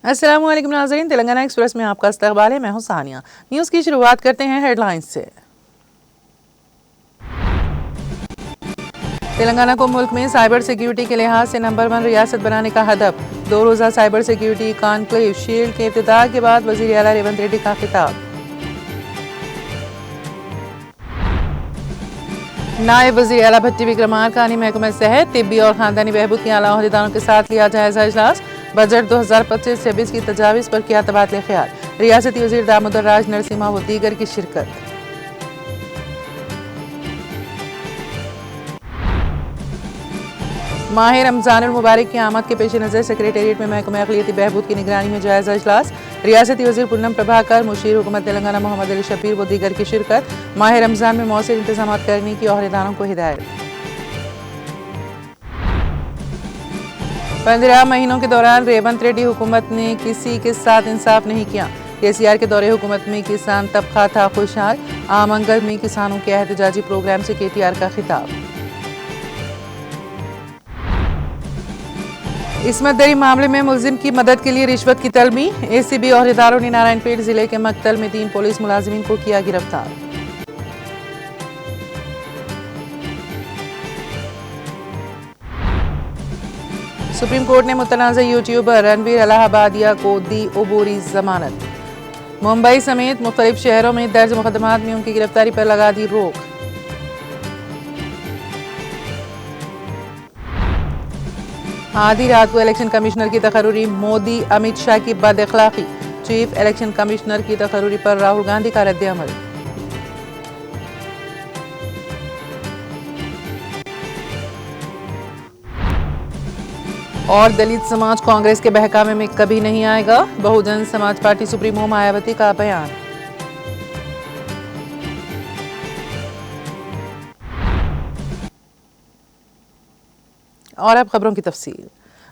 अस्सलाम वालेकुम नाज़रीन, तेलंगाना एक्सप्रेस में आपका इस्तकबाल है। मैं हूं सानिया। न्यूज़ की शुरुआत करते हैं हेडलाइंस से। तेलंगाना को मुल्क में साइबर सिक्योरिटी के लिहाज से नंबर 1 रियासत बनाने का हदफ। 2 रोज़ा साइबर सिक्योरिटी कॉन्क्लेव शील्ड के इफ्तिताह के बाद वज़ीर आला रेवंत रेड्डी का खिताब। नायब वज़ीर आला भट्टी विक्रमार्का ने महकमा सेहत, तिब्बी और खानदानी बहबूद के आला ओहदेदारों के साथ लिया जायजा इजलास। बजट 2025-26 की तजावीज़ पर किया तबादला ख्याल। रियासती वज़ीर दामोदर राज नरसिम्हा व दीगर की शिरकत। माह रमज़ानुल मुबारक की आमद के पेश नज़र सेक्रेटेरिएट में महकमा अक़लियती बहबूद की निगरानी में जायजा इजलास। रियासती वज़ीर पुन्नम प्रभाकर, मुशीर हुकूमत तेलंगाना मोहम्मद अली शफीर व दीगर की शिरकत। माह रमज़ान में मौसर इंतजाम करने की ओहदेदारों को हिदायत। 15 महीनों के दौरान रेवंत रेड्डी हुकूमत ने किसी के साथ इंसाफ नहीं किया। केसीआर के दौरे हुकूमत में किसान तबका था खुशहाल। आमंगल में किसानों के एहतजाजी प्रोग्राम से केटीआर का खिताब। इस्मत दरी मामले में मुलजिम की मदद के लिए रिश्वत की तलबी। एसीबी ओहदेदारों ने नारायणपेट जिले के मक्तल में 3 पुलिस मुलाजिमीन को किया गिरफ्तार। सुप्रीम कोर्ट ने मुतनाज़ा यूट्यूबर रणवीर इलाहाबादिया को दी अबूरी जमानत। मुंबई समेत मुख्तलिफ शहरों में दर्ज मुकदमात में उनकी गिरफ्तारी पर लगा दी रोक। आधी रात को इलेक्शन कमिश्नर की तकर्री, मोदी अमित शाह की बद अखलाकी। चीफ इलेक्शन कमिश्नर की तकर्री पर राहुल गांधी का रद्द-ए-अमल। और दलित समाज कांग्रेस के बहकावे में कभी नहीं आएगा। बहुजन समाज पार्टी सुप्रीमो मायावती का बयान। और अब खबरों की तफसील।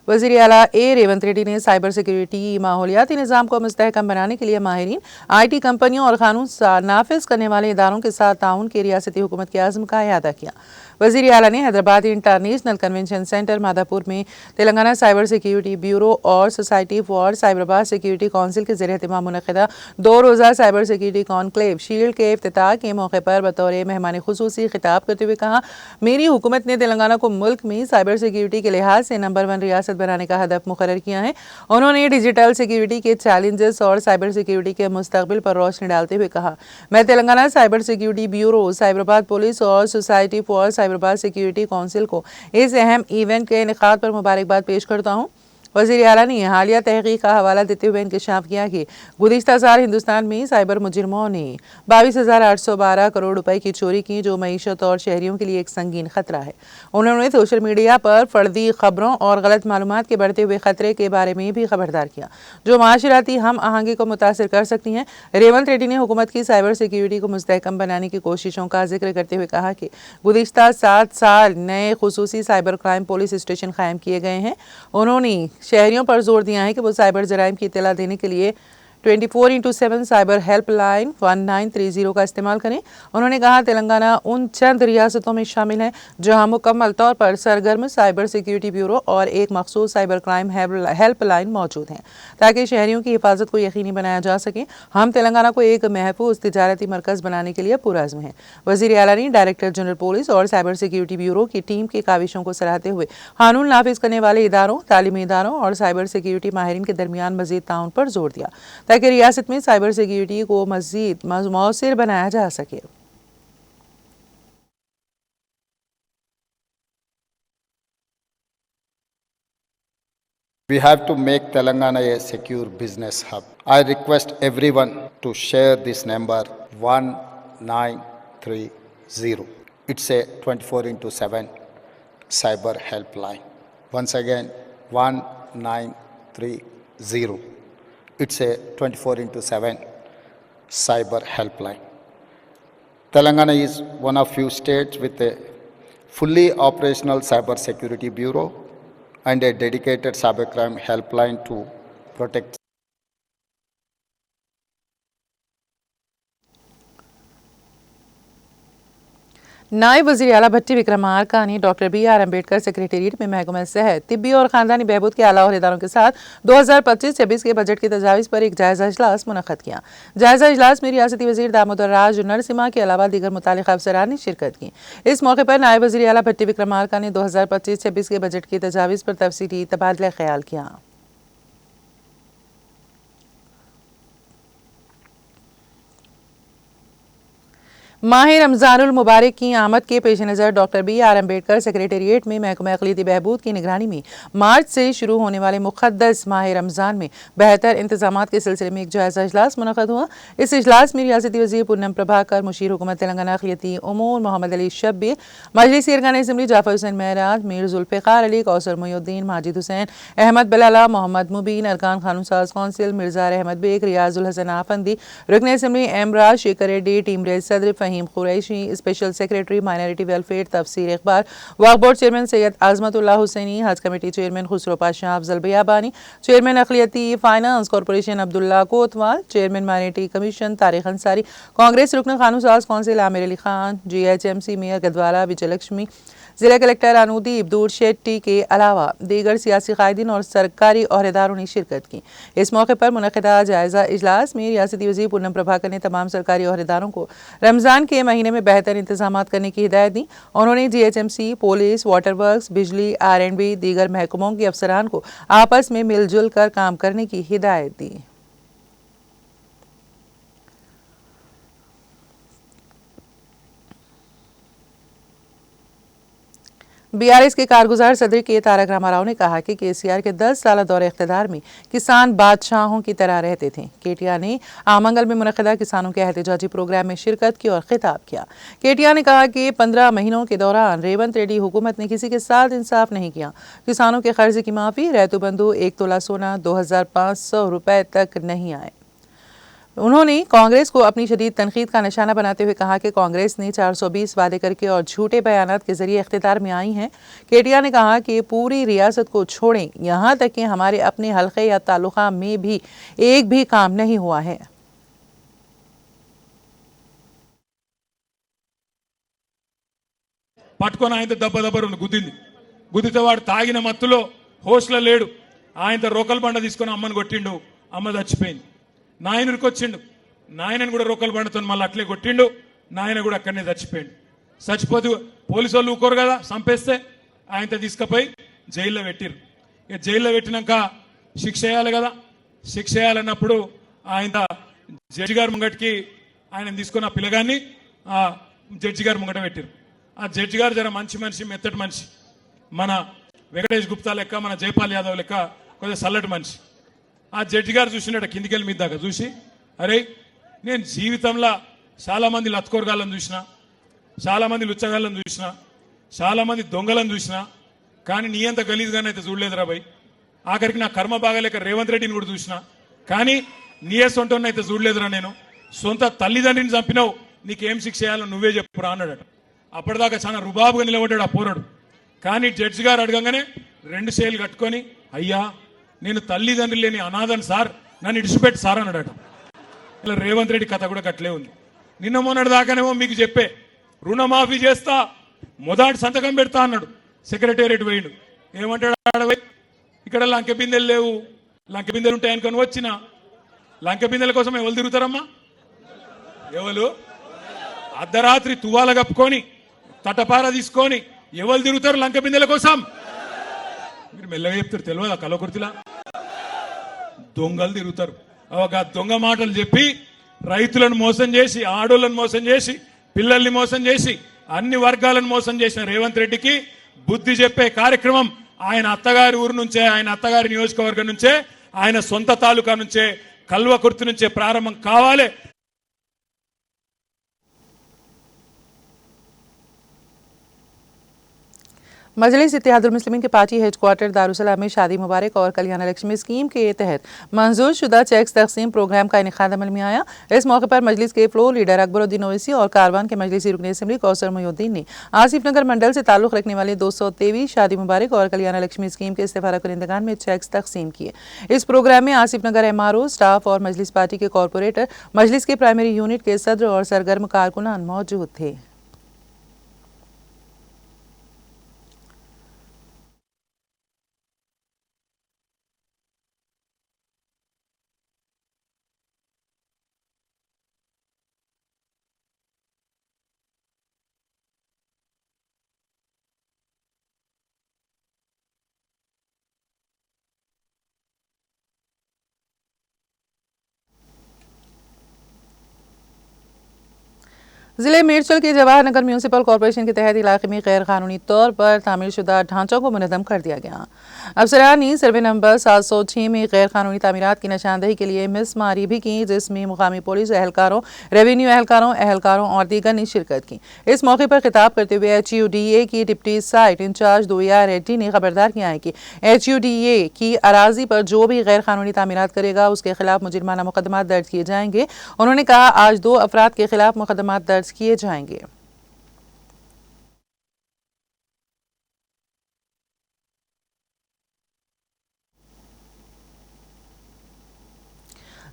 वज़ीर आला रेवंत रेड्डी ने साइबर सिक्योरिटी माहौलियाती निज़ाम को मुस्तहकम बनाने के लिए माहिरीन, IT कंपनियों और कानून नाफिज करने वाले इदारों के साथ ताउन की रियासती हुकूमत के आज़म का इआदा किया। वज़ीर आला ने Hyderabad international convention centre Madhapur में तेलंगाना साइबर सिक्योरिटी ब्यूरो और society for Cyberabad security council के ज़रिए एहतमाम मुनक़िदा 2 रोज़ा साइबर सिक्योरिटी कॉन्क्लेव शील्ड के इफ्तिताह के मौके पर बतौर मेहमान खुसूसी खिताब करते हुए कहा, मेरी हुकूमत ने तेलंगाना को मुल्क में साइबर सिक्योरिटी के लिहाज से नंबर 1 रियासत बनाने का हदफ मुकर्रर किया है। उन्होंने डिजिटल सिक्योरिटी के चैलेंजेस और साइबर सिक्योरिटी के मुस्तकबिल पर रोशनी डालते हुए कहा, मैं Telangana cyber security bureau, Cyberabad police और society for Cyberabad security council को इस अहम इवेंट के इनेकाद पर मुबारकबाद पेश करता हूँ। वज़ीर आला ने हालिया तहकीक का हवाला देते हुए इंकशाफ किया कि गुज़िश्ता साल हिंदुस्तान में साइबर मुजरिमों ने 22,812 करोड़ रुपए की चोरी की, जो मईशत और शहरियों के लिए एक संगीन खतरा है। उन्होंने सोशल मीडिया पर फर्दी खबरों और गलत मालूमात के बढ़ते हुए खतरे के बारे में भी खबरदार किया, जो माशराती हम आहंगी को मुतासर कर सकती हैं। रेवंत रेड्डी ने हुकूमत की साइबर सिक्योरिटी को मुस्तहकम बनाने की कोशिशों का जिक्र करते हुए कहा कि गुज़िश्ता 7 साल नए खुसूसी साइबर क्राइम पुलिस स्टेशन कायम किए गए हैं। उन्होंने शहरियों पर जोर दिया है कि वो साइबर जराइम की इत्तला देने के लिए 24/7 साइबर हेल्पलाइन 1930 का इस्तेमाल करें। उन्होंने कहा, तेलंगाना उन चंद रियासतों में शामिल है जहां मुकम्मल तौर पर सरगर्म साइबर सिक्योरिटी ब्यूरो और एक मखसूस साइबर क्राइम हेल्पलाइन मौजूद हैं, ताकि शहरियों की हिफाजत को यकीनी बनाया जा सके। हम तेलंगाना को एक महफूज तिजारती मरकज़ बनाने के लिए पुरअज़्म हैं। वज़ीर आला ने डायरेक्टर जनरल पुलिस और साइबर सिक्योरिटी ब्यूरो की टीम की काविशों को सराहते हुए कानून नाफिज करने वाले इदारों, तालीमी इदारों और साइबर सिक्योरिटी माहिरीन के दरमियान मज़ीद ताउन पर जोर दिया, ताकि रियासत में साइबर सिक्योरिटी को मज़ीद मौसर बनाया जा सके। We have to make Telangana a secure business hub. I request everyone to share this number 1930. It's a 24/7 cyber helpline. Once again, 1930. It's a 24/7 cyber helpline. Telangana is one of few states with a fully operational cyber security bureau and a dedicated cybercrime helpline to protect. नायब वज़ीर आला भट्टी विक्रमार्का ने doctor BR Ambedkar secretariat में महकमा सेहत, तिब्बी और ख़ानदानी बहबूद के आला अहदेदारों के साथ 2025-26 के बजट की तजावीज़ पर एक जायज़ा इजलास मुनक़्क़द किया। जायज़ा इजलास में रियासती वज़ीर दामोदर राज नरसिम्हा के अलावा दीगर मुतालिक़ अफसरान ने शिरकत की। इस मौके पर नायब वज़ीर आला भट्टी विक्रमार्का ने 2025-26 के बजट की तजावीज़ पर तफसीली तबादला ख्याल किया। माह रमज़ानुल मुबारक की आमद के पेश नज़र डॉक्टर BR अम्बेडकर सेक्रेटेरिएट में महकमा अक़लीती बहबूद की निगरानी में मार्च से शुरू होने वाले मुक़द्दस माह रमज़ान में बेहतर इंतज़ामात के सिलसिले में एक जायज़ा इजलास मुनक़्क़द हुआ। इस इजलास में रियासती वज़ीर पूनम प्रभाकर, मुशीर हुकूमत तेलंगाना अक़लियती उमूर मोहम्मद अली शब्बीर, मजलिसी अरकान असम्बली जाफ़र हुसैन महराज, मीर जुल्फ़िकार अली, कौसर मोइनुद्दीन, माजिद हुसैन, अहमद बिलाला, मोहम्मद मुबीन, अरकान क़ानून साज़ कौंसिल, मिर्ज़ा अहमद बेग, रियाजुल हसन आफंदी, रुकन असम्बली एमराज, शेखर रेड्डी, टीम रेड सदर Fahim Qureshi, special secretary minority welfare Tafseer Iqbal, Waqf board chairman Syed Azmatullah Hussaini, हज committee chairman Khusro Pasha Afzal Biabani, chairman अक़लियती finance corporation Abdullah Kotwal, chairman minority commission Tariq Ansari, Congress रुकन क़ानून साज़ council Aamir Ali Khan, GHMC mayor Gadwala Vijayalakshmi, जिला कलेक्टर अनूदीप दूर शेट्टी के अलावा दीगर सियासी कायदीन और सरकारी अहदेदारों ने शिरकत की। इस मौके पर मुनक़्क़दा जायज़ा इजलास में रियासती वज़ीर पूनम प्रभाकर ने तमाम सरकारी अहदेदारों को रमज़ान के महीने में बेहतर इंतज़ामात करने की हिदायत दी। उन्होंने GHMC, पुलिस, वाटर वर्क्स, बिजली, R&B, दीगर महकमों के अफसरान को आपस में मिलजुल कर काम करने की हिदायत दी। BRS के कारगुजार सदर के तारक रामाराव ने कहा कि KCR के 10 साल दौरे इख्तिदार में किसान बादशाहों की तरह रहते थे। केटिया ने आमंगल में मुनक़्क़दा किसानों के एहतजाजी प्रोग्राम में शिरकत की और खिताब किया। केटिया ने कहा कि 15 महीनों के दौरान रेवंत रेड्डी हुकूमत ने किसी के साथ इंसाफ नहीं किया। किसानों के कर्ज की माफ़ी, रैतु बंधु, 1 तोला सोना, 2500 रुपए तक नहीं आए। उन्होंने कांग्रेस को अपनी शदीद तनकीद का निशाना बनाते हुए कहा कि कांग्रेस ने 420 वादे करके और झूठे बयानात के जरिए इख्तियार में आई है। केटिया ने कहा कि पूरी रियासत को छोड़ें, यहाँ तक कि हमारे अपने हल्के या तालुका में भी एक भी काम नहीं हुआ है। పట్టుకొని ఆయనతో దెబ్బను గుద్దింది. గుద్దితే వాడు తాగిన మత్తులో హోస్లో లేడు. ఆయనతో రోకల్ బండ తీసుకొని అమ్మని కొట్టిండు. అమ్మ చచ్చిపోయింది. నాయనకి వచ్చిండు. నాయనని కూడా రోకల్ బండతో మళ్ళీ అట్లే కొట్టిండు. నాయన కూడా అక్కడనే చచ్చిపోయిండు. చచ్చిపోతే పోలీసు వాళ్ళు ఊకోరు కదా, చంపేస్తే ఆయనతో తీసుకుపోయి జైల్లో పెట్టిరు. ఇక జైల్లో పెట్టినాక శిక్ష వేయాలి కదా. శిక్ష వేయాలన్నప్పుడు ఆయన జడ్జి గారి ముంగటికి ఆయన తీసుకున్న పిల్లగాన్ని జడ్జి గారి ముంగట పెట్టిరు. ఆ జడ్జి గారు జర మంచి మనిషి, మెత్తటి మనిషి, మన వెంకటేష్ గుప్తా లెక్క, మన జైపాల్ యాదవ్ లెక్క కొద్దిగా చల్లటి మనిషి. ఆ జడ్జి గారు చూసినట్టు కిందికెళ్ళి మీద దాకా చూసి, అరే నేను జీవితంలో చాలా మంది లత్కోరగాళ్ళని చూసిన, చాలా మంది లుచ్చగాళ్ళని చూసిన, చాలా మంది దొంగలను చూసిన, కానీ నీ అంత గలీజ్గానే అయితే చూడలేదురా భయ్. ఆఖరికి నా కర్మ బాగాలేక రేవంత్ రెడ్డిని కూడా చూసిన, కానీ నీ సొంటని అయితే చూడలేదురా. నేను సొంత తల్లిదండ్రిని చంపినావు, నీకేం శిక్ష చేయాలో నువ్వే చెప్పురా అన్నాడట. అప్పటిదాకా చాలా రుబాబుగా నిలబడ్డాడు ఆ పోరాడు. కానీ జడ్జి గారు అడగంగానే 2 చేతులు కట్టుకొని, అయ్యా నేను తల్లిదండ్రులు లేని అనాథను సార్, నన్ను ఇడిచిపెట్టి సార్ అన్నాడట. ఇలా రేవంత్ రెడ్డి కథ కూడా కట్లే ఉంది. నిన్న మొన్నటి దాకానేమో మీకు చెప్పే రుణమాఫీ చేస్తా, మొదటి సంతకం పెడతా అన్నాడు. సెక్రటేరియట్ పోయిండు. ఏమంటాడు ఆడవై, ఇక్కడ లంకె బిందెలు లేవు, లంకె బిందెలు ఉంటాయనుకొని వచ్చిన. లంకె బిందెల కోసం ఎవరు తిరుగుతారమ్మా? ఎవరు అర్ధరాత్రి తువాల కప్పుకొని తటపార తీసుకొని ఎవరు తిరుగుతారు లంక బిందెల కోసం? మీరు మెల్లగా చెప్తారు, తెలియదా కలకుర్తిలా? దొంగలు తిరుగుతారు. ఒక దొంగ మాటలు చెప్పి రైతులను మోసం చేసి, ఆడోళ్ళను మోసం చేసి, పిల్లల్ని మోసం చేసి, అన్ని వర్గాలను మోసం చేసిన రేవంత్ రెడ్డికి బుద్ధి చెప్పే కార్యక్రమం ఆయన అత్తగారి ఊరు నుంచే, ఆయన అత్తగారి నియోజకవర్గం నుంచే, ఆయన సొంత తాలూకా నుంచే, కల్వకుర్తి నుంచే ప్రారంభం కావాలి. मजलिस इत्तेहादुल मुस्लिमीन के पार्टी हेडक्वार्टर दारुसलाम में शादी मुबारक और कल्याण लक्ष्मी स्कीम के तहत मंजूर शुदा चेक्स तकसीम प्रोग्राम का इनेकाद अमल में आया। इस मौके पर मजलिस के फ्लोर लीडर अकबरुद्दीन ओवैसी और कारवान के मजलिसी रुकन असम्बली कौसर मोइनुद्दीन ने आसिफ नगर मंडल से ताल्लुक़ रखने वाले 223 शादी मुबारक और कल्याण लक्ष्मी स्कीम के इस्तेफारा कुनिंदगान में चेक्स तकसीम किए। इस प्रोग्राम में आसिफ नगर MRO स्टाफ और मजलिस पार्टी के कॉरपोरेटर, मजलिस के प्राइमरी यूनिट के सदर और सरगर्म कारकुनान मौजूद थे। जिले मिर्चल के जवाहर नगर म्यूनिसिपल कॉरपोरेशन के तहत इलाके में गैर कानूनी तौर पर तामीरशुदा ढांचों को मुनज़्ज़म कर दिया गया। अफसरानी सर्वे नंबर 706 में गैर कानूनी तामीरात की निशानदही के लिए मिसमारी भी की, जिसमें मुकामी पुलिस एहलकारों, रेवेन्यू एहलकारों और दीगर ने शिरकत की। इस मौके पर खिताब करते हुए HUDA की डिप्टी साइट इंचार्ज दुया रेड्डी ने खबरदार किया है कि HUDA की अराजी पर जो भी गैर कानूनी तामीरात करेगा उसके खिलाफ मुजरिमाना मुकदमा दर्ज किए जाएंगे। उन्होंने कहा आज 2 अफराद के खिलाफ मुकदमा दर्ज किए जाएंगे।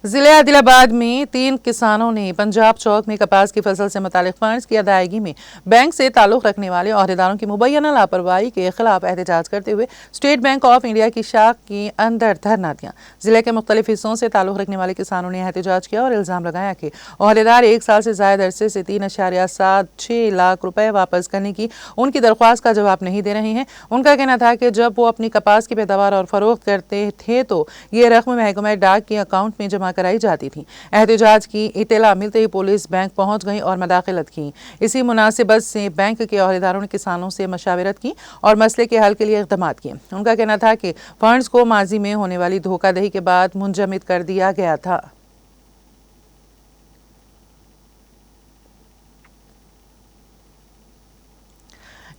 जिले आदिलाबाद में 3 किसानों ने पंजाब चौक में कपास की फसल से मुतालिक फंड्स की अदायगी में बैंक से ताल्लुक रखने वाले अहदेदारों की मुबैना लापरवाही के खिलाफ एहतजाज करते हुए स्टेट बैंक ऑफ इंडिया की शाख के अंदर धरना दिया। जिले के मुख्तलिफ हिस्सों से ताल्लुक रखने वाले किसानों ने एहतजाज किया और इल्जाम लगाया कि अहदेदार 1 साल से ज्यादा अरसे से 3.76 लाख रुपए वापस करने की उनकी दरख्वास्त का जवाब नहीं दे रहे हैं। उनका कहना था कि जब वो अपनी कपास की पैदावार और फरोख्त करते थे तो ये रकम महकमा डाक के अकाउंट में जमा कराई जाती थी। एहतजाज की इत्तला मिलते ही पुलिस बैंक पहुंच गई और मदाखिलत की। इसी मुनासिबत से बैंक के अहदेदारों ने किसानों से मशावरत की और मसले के हल के लिए इक़दाम किए। उनका कहना था कि फंड्स को माजी में होने वाली धोखाधड़ी के बाद मुंजमद कर दिया गया था।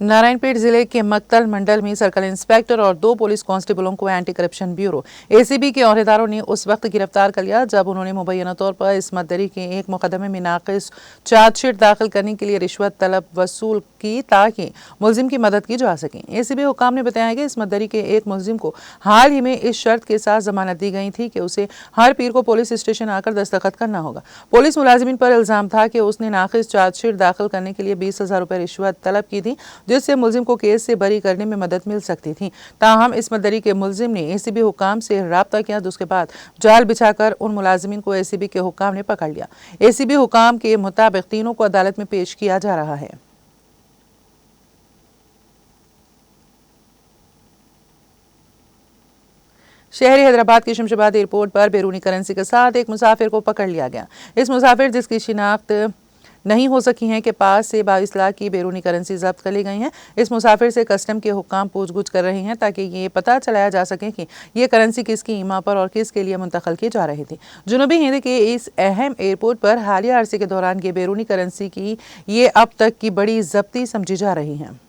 नारायणपेट जिले के मक्तल मंडल में सर्कल इंस्पेक्टर और 2 पुलिस कांस्टेबलों को एंटी करप्शन ब्यूरो ACB के अहदेदारों ने उस वक्त गिरफ्तार कर लिया जब उन्होंने मुबैना तौर पर इस्मत दरी के एक मुकदमे में नाक़िस चार्जशीट दाखिल करने के लिए रिश्वत तलब वसूल की ताकि मुलजिम की मदद की जा सके। ACB हुकाम ने बताया कि इस्मत दरी के एक मुलजिम को हाल ही में इस शर्त के साथ जमानत दी गई थी कि उसे हर पीर को पुलिस स्टेशन आकर दस्तखत करना होगा। पुलिस मुलाजिमिन पर इल्जाम था कि उसने नाक़िस चार्जशीट दाखिल करने के लिए 20,000 रुपये रिश्वत तलब की थी, जिससे मुलजिम को केस से बरी करने में मदद मिल सकती थी। ताहम इस्मत दरी के मुलजिम ने ACB हुकाम से राब्ता किया, जिसके बाद जाल बिछाकर उन मुलाजिमिन को ACB के हुकाम ने पकड़ लिया। ACB हुकाम के मुताबिक तीनों को अदालत में पेश किया जा रहा है। शहरी हैदराबाद के शमशाबाद एयरपोर्ट पर बैरूनी करेंसी के साथ एक मुसाफिर को पकड़ लिया गया। इस मुसाफिर जिसकी शिनाख्त नहीं हो सकी है के पास से 22 लाख की बैरूनी करेंसी जब्त कर ली गई है। इस मुसाफिर से कस्टम के हुक्काम पूछगछ कर रहे हैं ताकि ये पता चलाया जा सके कि ये करेंसी किसकी ईमा पर और किसके लिए मुंतकिल की जा रही थी। जुनूबी हिंद के इस अहम एयरपोर्ट पर हालिया अरसे के दौरान ये बैरूनी करेंसी की ये अब तक की बड़ी जब्ती समझी जा रही है।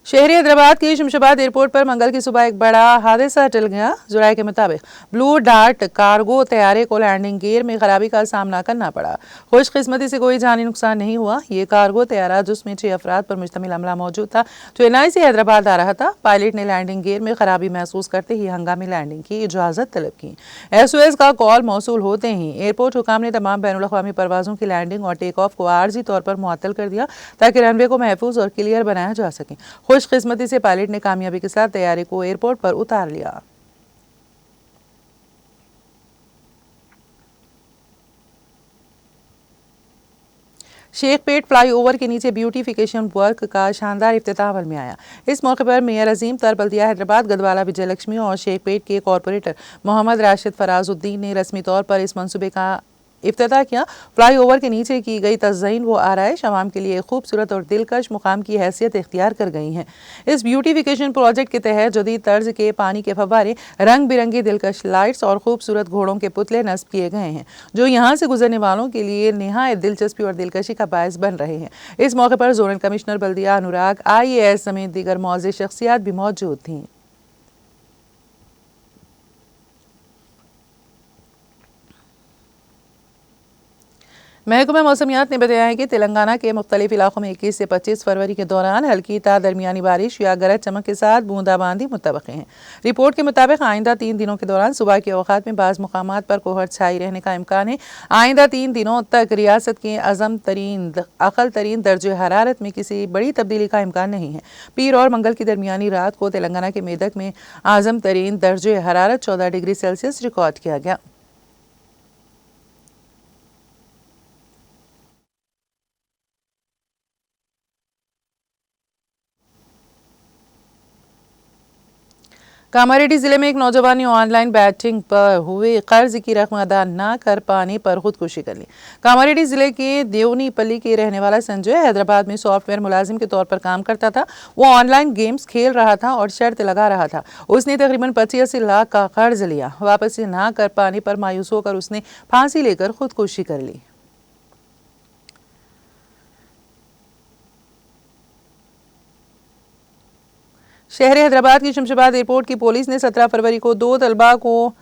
शहरी हैदराबाद के शमशाबाद एयरपोर्ट पर मंगल की सुबह एक बड़ा हादसा टल गया। जुराए के मुताबिक ब्लू डार्ट कार्गो तैयारे को लैंडिंग गियर में खराबी का सामना करना पड़ा। खुशकिस्मती से कोई जानी नुकसान नहीं हुआ। ये कार्गो तैयारा जिसमें 6 अफराद पर मुश्तमिल अमला मौजूद था, चेन्नई से हैदराबाद आ रहा था। पायलट ने लैंडिंग गियर में खराबी महसूस करते ही हंगामी लैंडिंग की इजाज़त तलब की। SOS का कॉल मौसूल होते ही एयरपोर्ट हुकाम ने तमाम बैनुल अक़वामी परवाज़ों की लैंडिंग और टेक ऑफ को आर्जी तौर पर मुअत्तल कर दिया ताकि रनवे को महफूज और क्लियर बनाया जा सके। खुशकिस्मती से पायलट ने कामयाबी के साथ तैयारी को एयरपोर्ट पर उतार लिया। शेखपेट फ्लाईओवर के नीचे ब्यूटिफिकेशन वर्क का शानदार इफ्तिताह अमल में आया। इस मौके पर मेयर अजीम तर बल्दिया हैदराबाद गदवाला विजय लक्ष्मी और शेखपेट के कॉरपोरेटर मोहम्मद राशिद फराजुद्दीन ने रस्मी तौर पर इस मंसूबे का इफ्तिताह किया। फ्लाईओवर के नीचे की गई तज़यीन वो आराइश आवाम के लिए खूबसूरत और दिलकश मुकाम की हैसियत इख्तियार कर गई हैं। इस ब्यूटिफिकेशन प्रोजेक्ट के तहत जदीद तर्ज के पानी के फव्वारे, रंग बिरंगी दिलकश लाइट्स और खूबसूरत घोड़ों के पुतले नस्ब किए गए हैं, जो यहाँ से गुजरने वालों के लिए निहायत दिलचस्पी और दिलकशी का बायस बन रहे हैं। इस मौके पर जोनल कमिश्नर बल्दिया अनुराग IAS समेत दीगर मौज़े शख्सियात भी मौजूद थीं। महकमा मौसमियात ने बताया है कि तेलंगाना के मुख्तलिफ इलाकों में 21 से 25 फरवरी के दौरान हल्की ता दरमियानी बारिश या गरज चमक के साथ बूंदाबांदी मुतवक्किल है। रिपोर्ट के मुताबिक आइंदा 3 दिनों के दौरान सुबह के औकात में बाज़ मुकामात पर कोहर छाई रहने का इम्कान है। आइंदा 3 दिनों तक रियासत के अक़ल तरीन दर्जे हरारत में किसी बड़ी तब्दीली का इम्कान नहीं है। पीर और मंगल की दरमियानी रात को तेलंगाना के मेदक में आज़म तरीन दर्जे हरारत 14 डिग्री सेल्सियस रिकॉर्ड किया गया। कामारेड्डी जिले में एक नौजवान ने ऑनलाइन बैटिंग पर हुए कर्ज की रकम अदा न कर पाने पर खुदकुशी कर ली। कामारेड्डी जिले के देवनीपल्ली के रहने वाला संजय हैदराबाद में सॉफ्टवेयर मुलाजिम के तौर पर काम करता था। वो ऑनलाइन गेम्स खेल रहा था और शर्त लगा रहा था। उसने तकरीबन 85 लाख का कर्ज लिया। वापस न कर पाने पर मायूस होकर उसने फांसी लेकर खुदकुशी कर ली। शहर हैदराबाद की शमशाबाद एयरपोर्ट की पुलिस ने 17 फरवरी को 2 तलबा को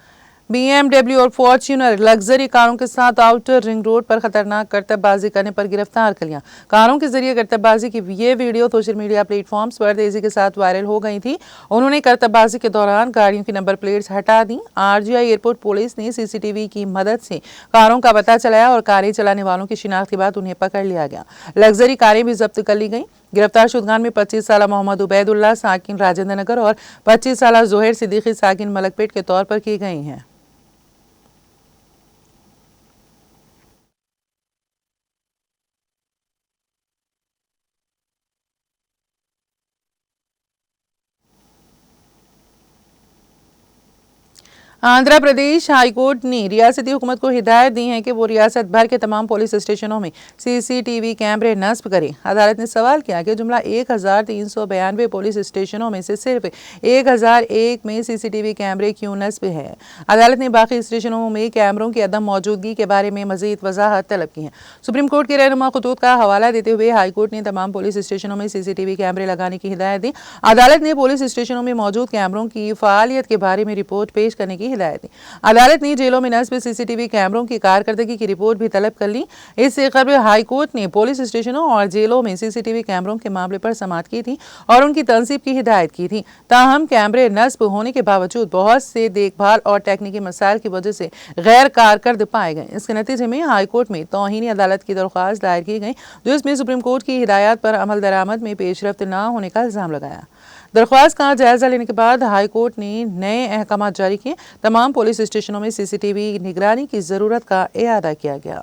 BMW और फॉर्च्यूनर लग्जरी कारों के साथ आउटर रिंग रोड पर खतरनाक करतबबाजी करने पर गिरफ्तार कर लिया। कारों के जरिए करतबबाजी की ये वीडियो सोशल मीडिया प्लेटफॉर्म्स पर तेजी के साथ वायरल हो गई थी। उन्होंने करतबबाजी के दौरान गाड़ियों की नंबर प्लेट्स हटा दी। RGI एयरपोर्ट पुलिस ने CCTV की मदद से कारों का पता चलाया और कारें चलाने वालों की शिनाख्त के बाद उन्हें पकड़ लिया गया। लग्जरी कारें भी जब्त कर ली गई। गिरफ्तार शुदगान में 25 साल मोहम्मद उबैदुल्ला साकिन राजेंद्र नगर और 25 साल जोहर सिद्दीकी साकिन मलकपेट के तौर पर की गई हैं। आंध्र प्रदेश हाईकोर्ट ने रियासती हुकूमत को हिदायत दी है कि वो रियासत भर के तमाम पुलिस स्टेशनों में CCTV कैमरे नस्ब करे। अदालत ने सवाल किया कि जुमला 1392 पुलिस स्टेशनों में से सिर्फ 1001 में CCTV कैमरे क्यों नस्ब है। अदालत ने बाकी स्टेशनों में कैमरों की अदम मौजूदगी के बारे में मजीद वजाहत तलब की है। सुप्रीम कोर्ट के रहनुमा खतूत का हवाला देते हुए हाईकोर्ट ने तमाम पुलिस स्टेशनों में CCTV कैमरे लगाने की हिदायत दी। अदालत ने पुलिस स्टेशनों में मौजूद कैमरों की फालियत के बारे में रिपोर्ट पेश करने की हिदायत दी। अदालत ने जेलों में नस्ब CCTV कैमरों की कारकर्दगी की रिपोर्ट भी तलब कर ली। इससे कबल हाईकोर्ट ने पुलिस स्टेशनों और जेलों में CCTV कैमरों के मामले पर समाअत की थी और उनकी तनसीब की हिदायत की थी। ताहम कैमरे नस्ब होने के बावजूद बहुत से देखभाल और टेक्निकी मसाइल की वजह से गैर कारकर्द पाए गए। इसके नतीजे में हाईकोर्ट में तौहीन अदालत की दरख्वास्त दायर की गई, जो इसमें सुप्रीम कोर्ट की हिदायत पर अमल दरामद में पेशरफ्त न होने का इल्जाम लगाया। दरख्वास्त का जायजा लेने के बाद हाईकोर्ट ने नए अहकाम जारी किए। तमाम पुलिस स्टेशनों में CCTV निगरानी की जरूरत का इरादा किया गया।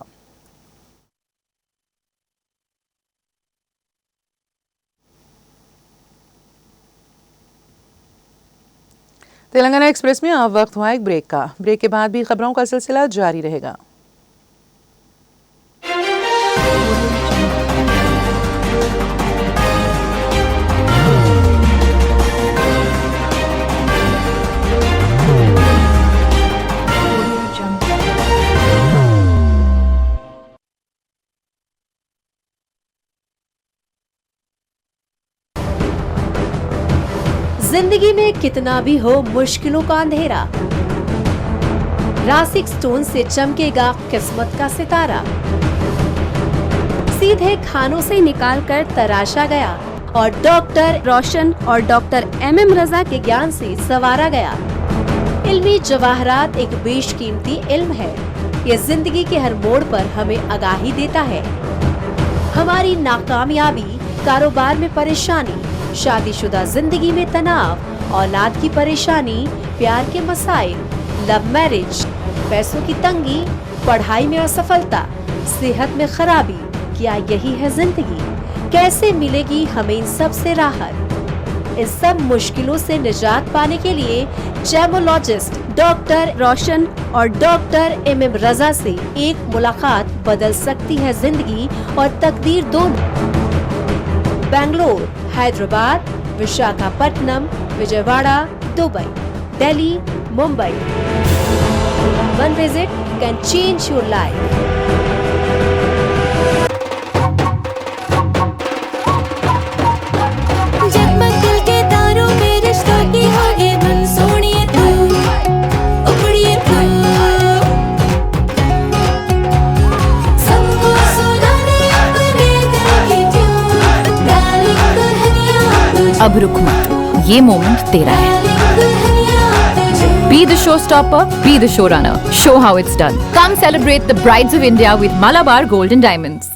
तेलंगाना एक्सप्रेस में अब वक्त हुआ एक ब्रेक का। ब्रेक के बाद भी खबरों का सिलसिला जारी रहेगा। जिंदगी में कितना भी हो मुश्किलों का अंधेरा, रासिक स्टोन से चमकेगा किस्मत का सितारा। सीधे खानों से निकाल कर तराशा गया और डॉक्टर रोशन और डॉक्टर MM रजा के ज्ञान से संवारा गया। इल्मी जवाहरात एक बेशकीमती इल्म है। ये जिंदगी के हर मोड़ पर हमें आगाही देता है। हमारी नाकामयाबी, कारोबार में परेशानी, शादीशुदा जिंदगी में तनाव, औलाद की परेशानी, प्यार के मसाइल, लव मैरिज, पैसों की तंगी, पढ़ाई में असफलता, सेहत में खराबी, क्या यही है जिंदगी? कैसे मिलेगी हमें इन सब से राहत? इन सब मुश्किलों से निजात पाने के लिए जेमोलॉजिस्ट डॉक्टर रोशन और डॉक्टर MM रजा से एक मुलाकात बदल सकती है जिंदगी और तकदीर दोनों। Bangalore, Hyderabad, Visakhapatnam, Vijayawada, Dubai, Delhi, Mumbai. One visit can change your life. जगमग दिल के तारों में रिश्तों की होगी धुन, सोनिए तू, उखड़िए तू, सबको सुनाने अपने दिल की ट्यून, डार्लिंग दुल्हनिया तुझे, अब रुक मत, ये मोमेंट तेरा है। डार्लिंग दुल्हनिया तुझे। Be the showstopper, be the showrunner. Show how it's done. Come celebrate the Brides of India with Malabar Gold and Diamonds.